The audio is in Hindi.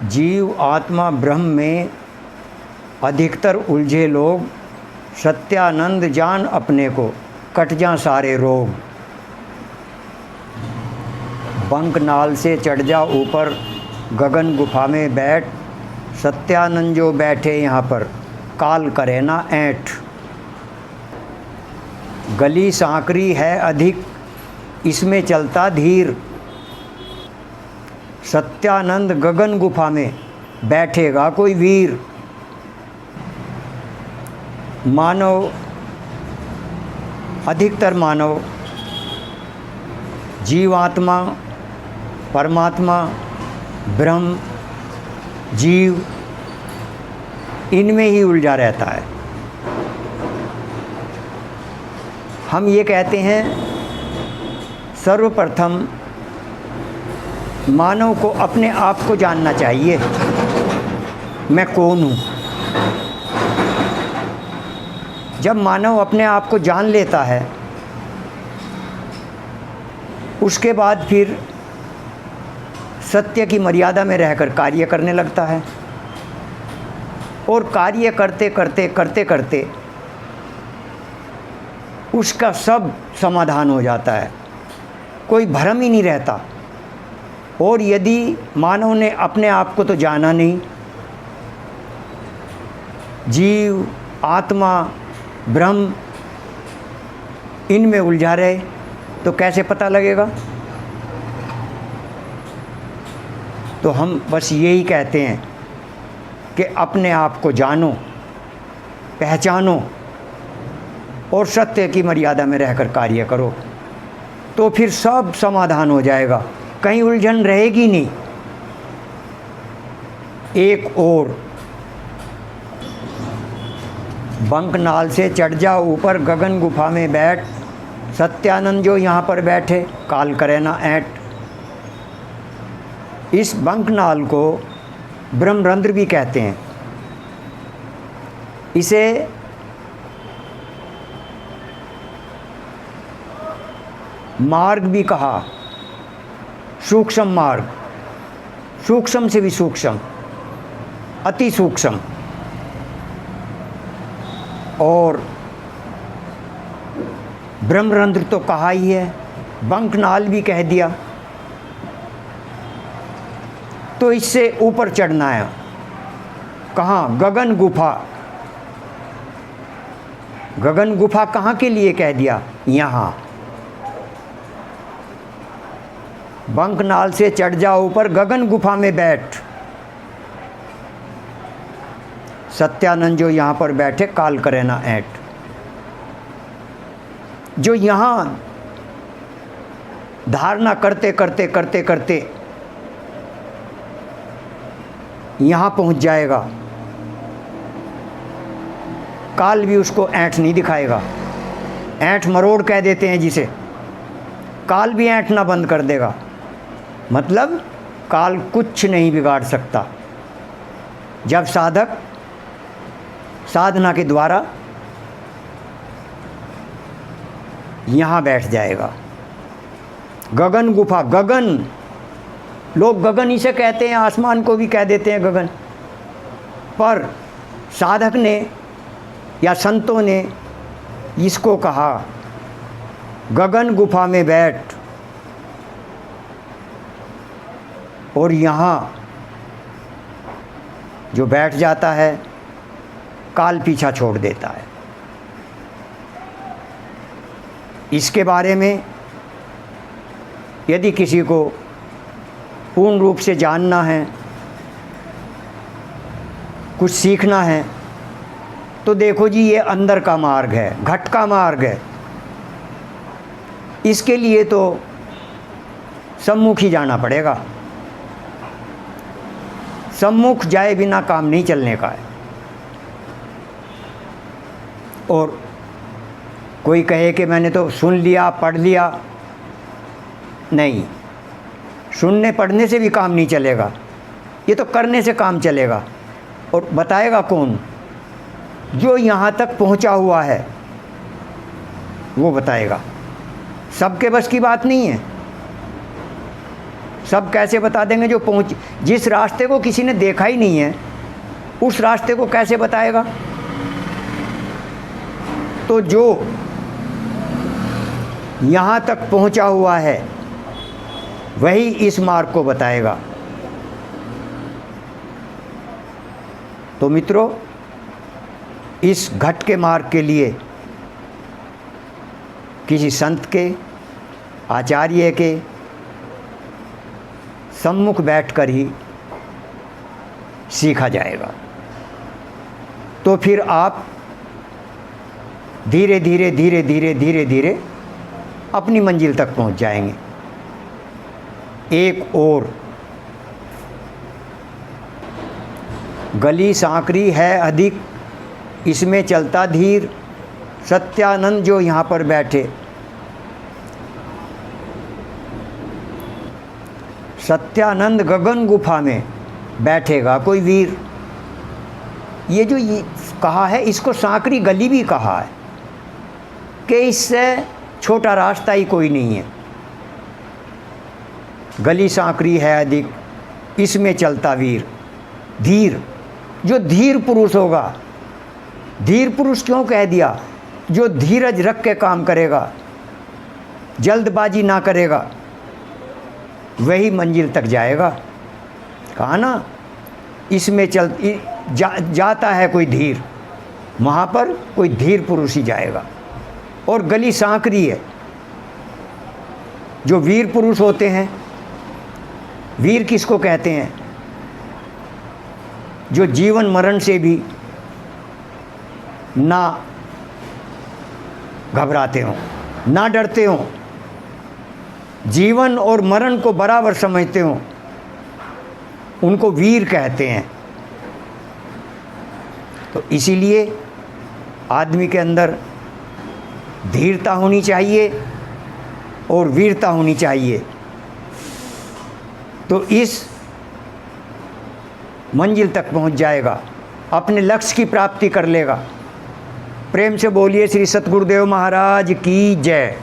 जीव आत्मा ब्रह्म में अधिकतर उलझे लोग, सत्यानंद जान अपने को, कट जा सारे रोग। बंक नाल से चढ़ जा ऊपर, गगन गुफा में बैठ, सत्यानंद जो बैठे यहाँ पर, काल करे ना ऐंठ। गली सांकरी है अधिक, इसमें चलता धीर, सत्यानंद गगन गुफा में बैठेगा कोई वीर। मानव, अधिकतर मानव, जीवात्मा, परमात्मा, ब्रह्म, जीव, इनमें ही उलझा रहता है। हम ये कहते हैं सर्वप्रथम मानव को अपने आप को जानना चाहिए, मैं कौन हूँ। जब मानव अपने आप को जान लेता है, उसके बाद फिर सत्य की मर्यादा में रहकर कार्य करने लगता है, और कार्य करते करते करते करते उसका सब समाधान हो जाता है, कोई भ्रम ही नहीं रहता। और यदि मानव ने अपने आप को तो जाना नहीं, जीव, आत्मा, ब्रह्म, इनमें उलझा रहे, तो कैसे पता लगेगा। तो हम बस यही कहते हैं कि अपने आप को जानो, पहचानो और सत्य की मर्यादा में रहकर कार्य करो, तो फिर सब समाधान हो जाएगा, कहीं उलझन रहेगी नहीं। एक और, बंक नाल से चढ़ जा ऊपर, गगन गुफा में बैठ, सत्यानंद जो यहाँ पर बैठे, काल करे ना ऐंठ। इस बंक नाल को ब्रह्मरंध्र भी कहते हैं। इसे मार्ग भी कहा, सूक्ष्म मार्ग, सूक्ष्म से भी सूक्ष्म, अति सूक्ष्म। और ब्रह्मरंध्र तो कहा ही है, बंक नाल भी कह दिया। तो इससे ऊपर चढ़ना है, कहाँ? गगन गुफा। गगन गुफा कहाँ के लिए कह दिया? यहाँ। बंक नाल से चढ़ जा ऊपर, गगन गुफा में बैठ, सत्यानंद जो यहाँ पर बैठे, काल करे ना ऐंठ। जो यहाँ धारणा करते करते करते करते यहाँ पहुँच जाएगा, काल भी उसको ऐंठ नहीं दिखाएगा। ऐंठ मरोड़ कह देते हैं जिसे, काल भी ऐंठना बंद कर देगा। मतलब काल कुछ नहीं बिगाड़ सकता, जब साधक साधना के द्वारा यहाँ बैठ जाएगा। गगन गुफा, गगन, लोग गगन ही से कहते हैं, आसमान को भी कह देते हैं गगन, पर साधक ने या संतों ने इसको कहा गगन गुफा में बैठ। और यहाँ जो बैठ जाता है, काल पीछा छोड़ देता है। इसके बारे में यदि किसी को पूर्ण रूप से जानना है, कुछ सीखना है, तो देखो जी, ये अंदर का मार्ग है, घट का मार्ग है। इसके लिए तो सम्मुख ही जाना पड़ेगा, सम्मुख जाए बिना काम नहीं चलने का है। और कोई कहे कि मैंने तो सुन लिया, पढ़ लिया, नहीं, सुनने पढ़ने से भी काम नहीं चलेगा, ये तो करने से काम चलेगा। और बताएगा कौन? जो यहाँ तक पहुँचा हुआ है वो बताएगा। सबके बस की बात नहीं है, सब कैसे बता देंगे? जो पहुँच, जिस रास्ते को किसी ने देखा ही नहीं है उस रास्ते को कैसे बताएगा? तो जो यहाँ तक पहुँचा हुआ है वही इस मार्ग को बताएगा। तो मित्रों, इस घट के मार्ग के लिए किसी संत के, आचार्य के सम्मुख बैठकर ही सीखा जाएगा। तो फिर आप धीरे धीरे धीरे धीरे धीरे धीरे अपनी मंजिल तक पहुंच जाएंगे। एक और गली सांकरी है अधिक, इसमें चलता धीर। सत्यानंद जो यहाँ पर बैठे, सत्यानंद गगन गुफा में बैठेगा कोई वीर। ये जो ये कहा है, इसको सांकरी गली भी कहा है कि इससे छोटा रास्ता ही कोई नहीं है। गली सांकरी है अधिक, इसमें चलता वीर। धीर, जो धीर पुरुष होगा। धीर पुरुष क्यों कह दिया? जो धीरज रख के काम करेगा, जल्दबाजी ना करेगा, वही मंजिल तक जाएगा। कहा ना, इसमें जाता है कोई धीर, वहाँ पर कोई धीर पुरुष ही जाएगा। और गली सांकरी है। जो वीर पुरुष होते हैं, वीर किसको कहते हैं? जो जीवन मरण से भी ना घबराते हों, ना डरते हों, जीवन और मरण को बराबर समझते हों, उनको वीर कहते हैं। तो इसीलिए आदमी के अंदर धीरता होनी चाहिए और वीरता होनी चाहिए, तो इस मंजिल तक पहुंच जाएगा, अपने लक्ष्य की प्राप्ति कर लेगा। प्रेम से बोलिए श्री सतगुरुदेव महाराज की जय।